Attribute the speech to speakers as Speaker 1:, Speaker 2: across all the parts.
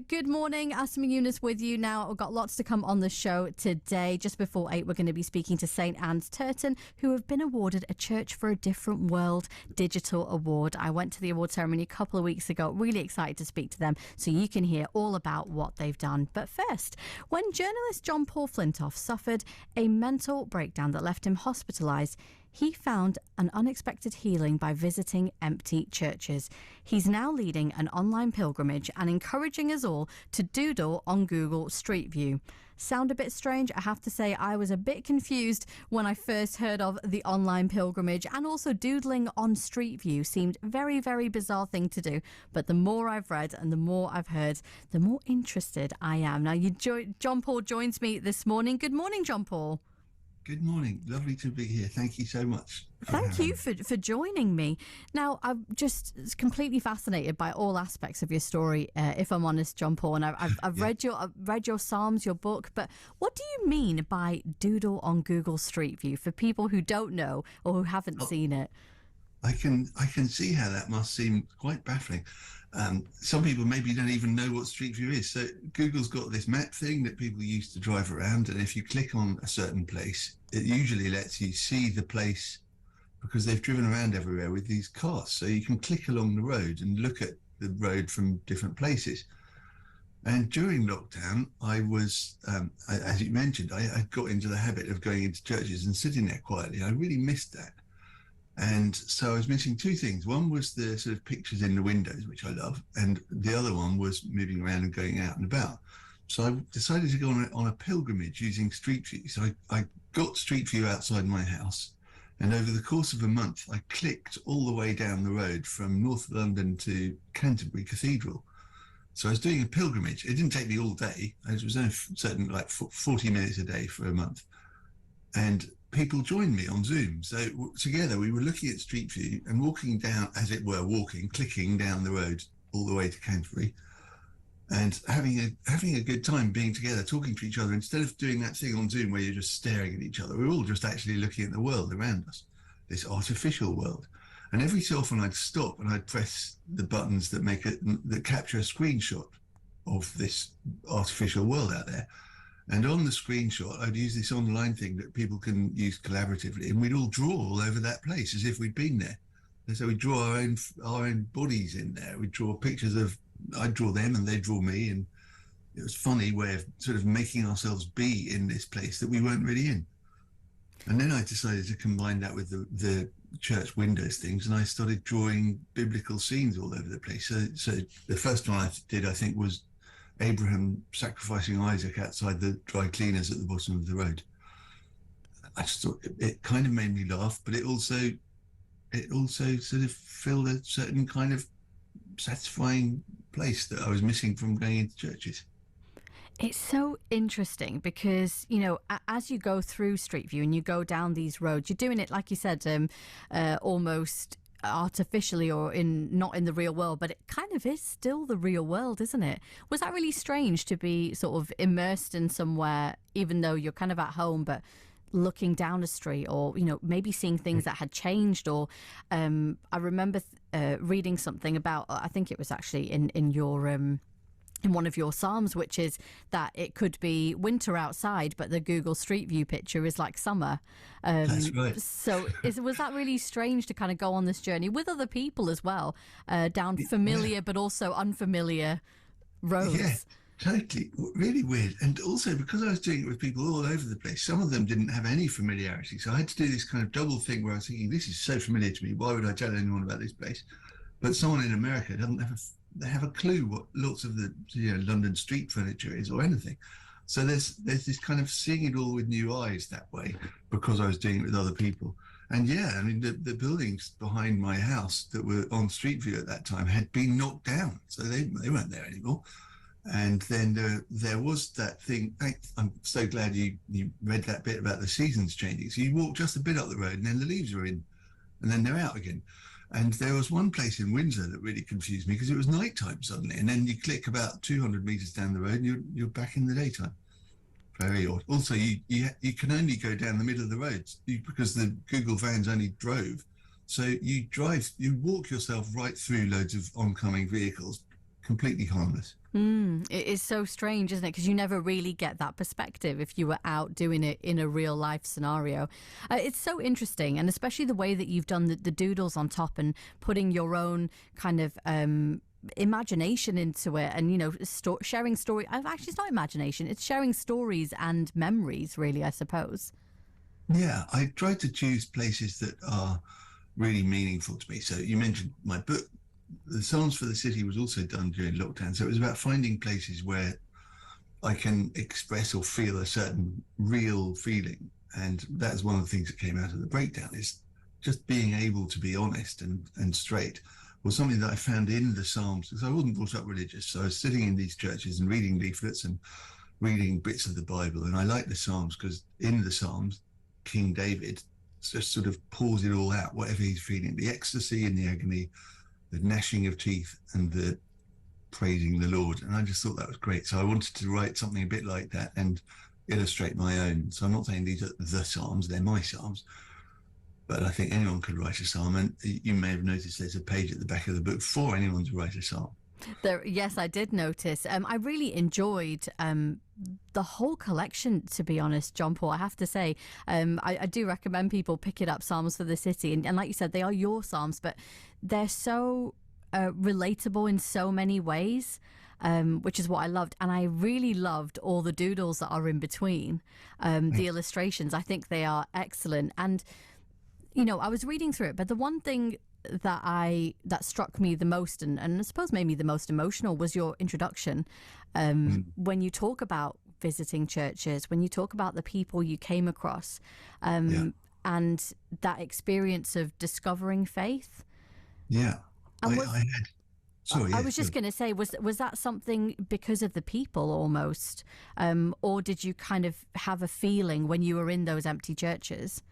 Speaker 1: Good morning, Asma Yunus with you now. We've got lots to come on the show today. Just before 8, we're going to be speaking to St Anne's Turton, who have been awarded a Church for a Different World Digital Award. I went to the award ceremony a couple of weeks ago. Really excited to speak to them so you can hear all about what they've done. But first, when journalist John Paul Flintoff suffered a mental breakdown that left him hospitalised, he found an unexpected healing by visiting empty churches. He's now leading an online pilgrimage and encouraging us all to doodle on Google Street View. Sound a bit strange? I have to say I was a bit confused when I first heard of the online pilgrimage, and also doodling on Street View seemed very, very bizarre thing to do. But the more I've read and the more I've heard, the more interested I am. Now, John Paul joins me this morning. Good morning, John Paul.
Speaker 2: Good morning. Lovely to be here. Thank you so much.
Speaker 1: Thank you for joining me. Now, I'm just completely fascinated by all aspects of your story, if I'm honest, John Paul. And I've read your Psalms, your book. But what do you mean by doodle on Google Street View for people who don't know or who haven't seen it?
Speaker 2: I can see how that must seem quite baffling. Some people maybe don't even know what Street View is. So Google's got this map thing that people use to drive around, and if you click on a certain place, it usually lets you see the place because they've driven around everywhere with these cars. So you can click along the road and look at the road from different places. And during lockdown, I was, as you mentioned, I got into the habit of going into churches and sitting there quietly. I really missed that. And so I was missing two things. One was the sort of pictures in the windows, which I love. And the other one was moving around and going out and about. So I decided to go on a pilgrimage using Street View. So I got Street View outside my house. And over the course of a month, I clicked all the way down the road from North London to Canterbury Cathedral. So I was doing a pilgrimage. It didn't take me all day. It was only certain like 40 minutes a day for a month. And people joined me on Zoom. So together we were looking at Street View and walking down, as it were, clicking down the road all the way to Canterbury, and having a good time being together, talking to each other, instead of doing that thing on Zoom where you're just staring at each other. We're all just actually looking at the world around us, this artificial world. And every so often I'd stop and I'd press the buttons that capture a screenshot of this artificial world out there. And on the screenshot, I'd use this online thing that people can use collaboratively, and we'd all draw all over that place as if we'd been there. And so we'd draw our own bodies in there. We'd draw pictures I'd draw them and they'd draw me. And it was a funny way of sort of making ourselves be in this place that we weren't really in. And then I decided to combine that with the church windows things, and I started drawing biblical scenes all over the place. So the first one I did, I think, was Abraham sacrificing Isaac outside the dry cleaners at the bottom of the road. I just thought it kind of made me laugh, but it also sort of filled a certain kind of satisfying place that I was missing from going into churches.
Speaker 1: It's so interesting because, you know, as you go through Street View and you go down these roads, you're doing it, like you said, almost artificially or not in the real world, but it kind of is still the real world, isn't it? Was that really strange to be sort of immersed in somewhere, even though you're kind of at home, but looking down a street, or, you know, maybe seeing things that had changed? Or I remember reading something about, I think it was actually in your in one of your Psalms, which is that it could be winter outside, but the Google Street View picture is like summer.
Speaker 2: That's right.
Speaker 1: So was that really strange to kind of go on this journey with other people as well, down familiar but also unfamiliar roads?
Speaker 2: Yeah, totally. Really weird. And also because I was doing it with people all over the place, some of them didn't have any familiarity. So I had to do this kind of double thing where I was thinking, this is so familiar to me. Why would I tell anyone about this place? But someone in America doesn't have a clue what lots of the London street furniture is or anything. So there's this kind of seeing it all with new eyes that way, because I was doing it with other people. And yeah, I mean, the buildings behind my house that were on Street View at that time had been knocked down, so they weren't there anymore. And then there was that thing. I'm so glad you read that bit about the seasons changing. So you walk just a bit up the road and then the leaves are in and then they're out again. And there was one place in Windsor that really confused me because it was nighttime suddenly, and then you click about 200 meters down the road and you're back in the daytime. Very odd. Also, you can only go down the middle of the roads because the Google vans only drove. So you walk yourself right through loads of oncoming vehicles, completely harmless.
Speaker 1: It is so strange, isn't it? Because you never really get that perspective if you were out doing it in a real life scenario. It's so interesting, and especially the way that you've done the doodles on top and putting your own kind of imagination into it, and sharing story. Actually, it's not imagination; it's sharing stories and memories. Really, I suppose.
Speaker 2: Yeah, I tried to choose places that are really meaningful to me. So you mentioned my book. The Psalms for the City was also done during lockdown. So it was about finding places where I can express or feel a certain real feeling. And that's one of the things that came out of the breakdown, is just being able to be honest and straight was something that I found in the Psalms, because I wasn't brought up religious. So I was sitting in these churches and reading leaflets and reading bits of the Bible. And I like the Psalms because in the Psalms, King David just sort of pours it all out, whatever he's feeling, the ecstasy and the agony, the gnashing of teeth and the praising the Lord. And I just thought that was great. So I wanted to write something a bit like that and illustrate my own. So I'm not saying these are the Psalms, they're my Psalms, but I think anyone could write a Psalm. And you may have noticed there's a page at the back of the book for anyone to write a Psalm.
Speaker 1: Yes, I did notice. I really enjoyed the whole collection, to be honest, John Paul. I have to say, I do recommend people pick it up, Psalms for the City. And like you said, they are your Psalms, but they're so relatable in so many ways, which is what I loved. And I really loved all the doodles that are in between, the illustrations. I think they are excellent. And, I was reading through it, but the one thing that struck me the most, and I suppose maybe the most emotional, was your introduction. When you talk about visiting churches, when you talk about the people you came across, and that experience of discovering faith.
Speaker 2: Yeah, I had. Sorry,
Speaker 1: I was just going to say, was that something because of the people almost, or did you kind of have a feeling when you were in those empty churches?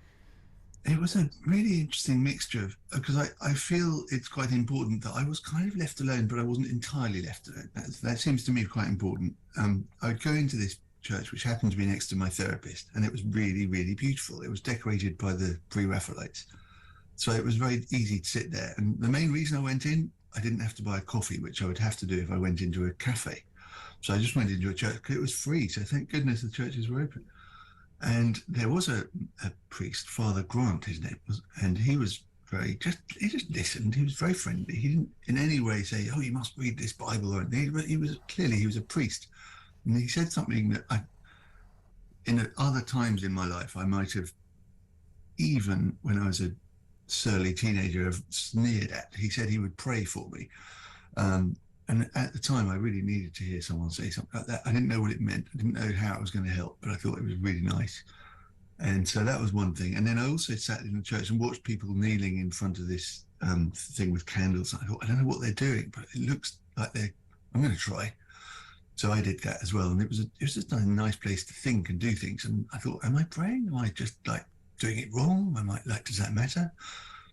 Speaker 2: It was a really interesting mixture of, because I feel it's quite important that I was kind of left alone, but I wasn't entirely left alone. That seems to me quite important. I would go into this church, which happened to be next to my therapist, and it was really, really beautiful. It was decorated by the Pre-Raphaelites. So it was very easy to sit there. And the main reason I went in, I didn't have to buy a coffee, which I would have to do if I went into a cafe. So I just went into a church because it was free. So thank goodness the churches were open. And there was a priest, Father Grant, his name was, and he was he just listened. He was very friendly. He didn't in any way say, "Oh, you must read this Bible," or anything. But he was a priest. And he said something that in other times in my life, I might have, even when I was a surly teenager, have sneered at. He said he would pray for me. And at the time, I really needed to hear someone say something like that. I didn't know what it meant. I didn't know how it was going to help, but I thought it was really nice. And so that was one thing. And then I also sat in the church and watched people kneeling in front of this thing with candles. I thought, I don't know what they're doing, but it looks like I'm going to try. So I did that as well. And it was just a nice place to think and do things. And I thought, am I praying? Am I just like doing it wrong? Does that matter?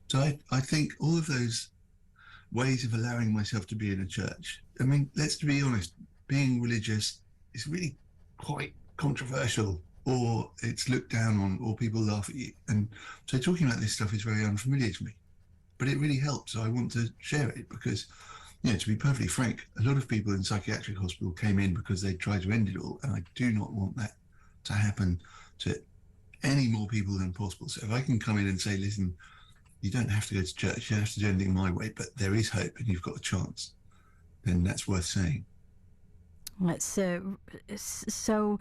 Speaker 2: So I think all of those ways of allowing myself to be in a church. I mean, let's be honest, being religious is really quite controversial, or it's looked down on, or people laugh at you. And so talking about this stuff is very unfamiliar to me, but it really helps. So I want to share it because, to be perfectly frank, a lot of people in psychiatric hospital came in because they tried to end it all. And I do not want that to happen to any more people than possible. So if I can come in and say, listen, you don't have to go to church, you don't have to do anything my way, but there is hope and you've got a chance, then that's worth saying.
Speaker 1: It's so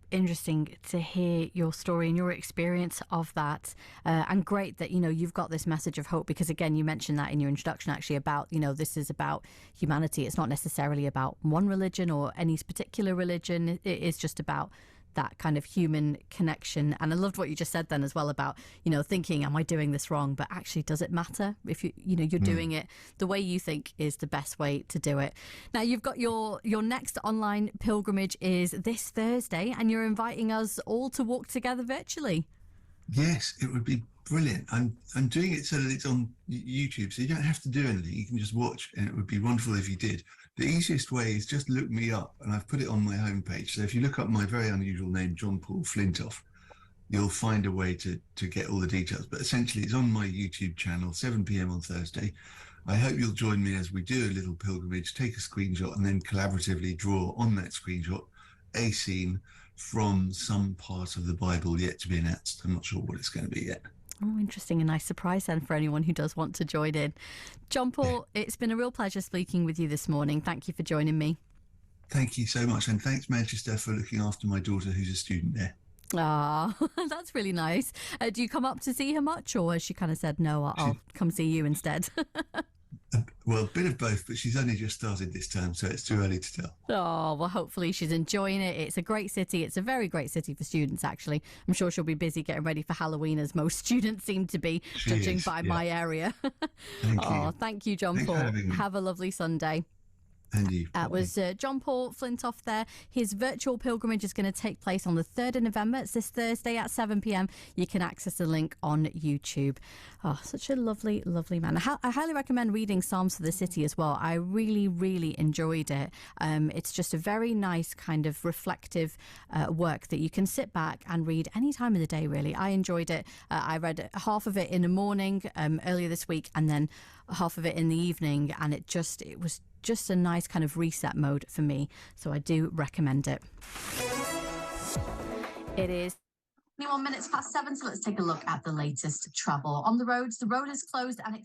Speaker 1: interesting to hear your story and your experience of that, and great that you've got this message of hope, because again, you mentioned that in your introduction actually about this is about humanity. It's not necessarily about one religion or any particular religion. It is just about that kind of human connection. And I loved what you just said then as well about thinking, am I doing this wrong? But actually, does it matter if you're doing it the way you think is the best way to do it? Now you've got your next online pilgrimage is this Thursday, and you're inviting us all to walk together virtually.
Speaker 2: Yes, it would be brilliant. I'm doing it so that it's on YouTube, so you don't have to do anything. You can just watch, and it would be wonderful if you did. The easiest way is just look me up, and I've put it on my homepage. So if you look up my very unusual name, John Paul Flintoff, you'll find a way to get all the details. But essentially, it's on my YouTube channel, 7 p.m. on Thursday. I hope you'll join me as we do a little pilgrimage, take a screenshot, and then collaboratively draw on that screenshot a scene from some part of the Bible yet to be announced. I'm not sure what it's going to be yet.
Speaker 1: Oh, interesting. A nice surprise then for anyone who does want to join in. John Paul, it's been a real pleasure speaking with you this morning. Thank you for joining me.
Speaker 2: Thank you so much. And thanks, Manchester, for looking after my daughter who's a student there.
Speaker 1: Ah, that's really nice. Do you come up to see her much, or has she kind of said, no, I'll come see you instead?
Speaker 2: Well, a bit of both, but she's only just started this term, so it's too early to tell.
Speaker 1: Oh, well, hopefully she's enjoying it. It's a great city. It's a very great city for students, actually. I'm sure she'll be busy getting ready for Halloween, as most students seem to be, judging by my area. Thank you, John Paul. Have a lovely Sunday.
Speaker 2: And you.
Speaker 1: That was John Paul Flintoff there. His virtual pilgrimage is going to take place on the 3rd of November. It's this Thursday at 7 p.m. You can access the link on YouTube. Oh, such a lovely, lovely man. I highly recommend reading Psalms for the City as well. I really, really enjoyed it. It's just a very nice kind of reflective work that you can sit back and read any time of the day, really. I enjoyed it. I read half of it in the morning earlier this week, and then half of it in the evening, and it was just a nice kind of reset mode for me. So I do recommend it. It is 21 minutes past 7, so let's take a look at the latest travel on the roads. The road is closed and